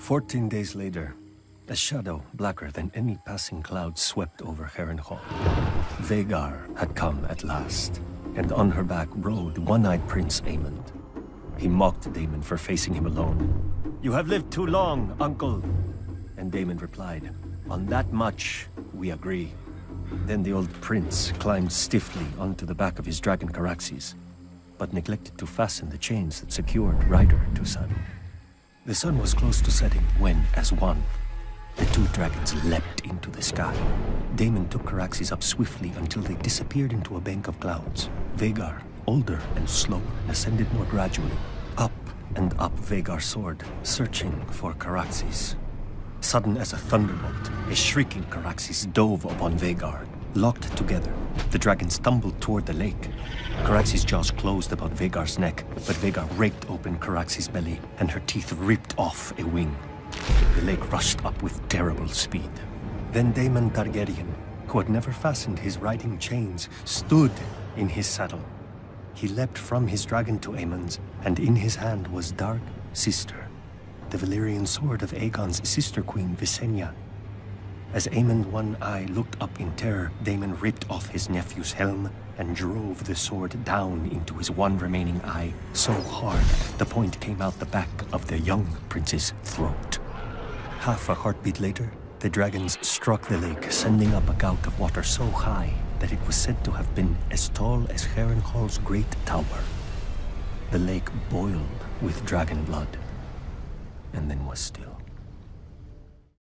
14 days later, a shadow blacker than any passing cloud swept over Harrenhal. Vhagar had come at last, and on her back rode one-eyed Prince Aemond. He mocked Daemon for facing him alone. "You have lived too long, uncle." And Daemon replied, "On that much, we agree." Then the old prince climbed stiffly onto the back of his dragon Caraxes, but neglected to fasten the chains that secured rider to saddle. The sun was close to setting when, as one, the two dragons leapt into the sky. Daemon took Caraxes up swiftly until they disappeared into a bank of clouds. Vhagar, older and slower, ascended more gradually. Up and up Vhagar soared, searching for Caraxes. Sudden as a thunderbolt, a shrieking Caraxes dove upon Vhagar. Locked together, the dragons stumbled toward the lake. Caraxes' jaws closed about Vhagar's neck, but Vhagar raked open Caraxes' belly, and her teeth ripped off a wing. The lake rushed up with terrible speed. Then Daemon Targaryen, who had never fastened his riding chains, stood in his saddle. He leapt from his dragon to Aemon's, and in his hand was Dark Sister, the Valyrian sword of Aegon's sister queen, Visenya. As Aemond One Eye looked up in terror, Daemon ripped off his nephew's helm and drove the sword down into his one remaining eye so hard the point came out the back of the young prince's throat. Half a heartbeat later, the dragons struck the lake, sending up a gout of water so high that it was said to have been as tall as Harrenhal's great tower. The lake boiled with dragon blood, and then was still.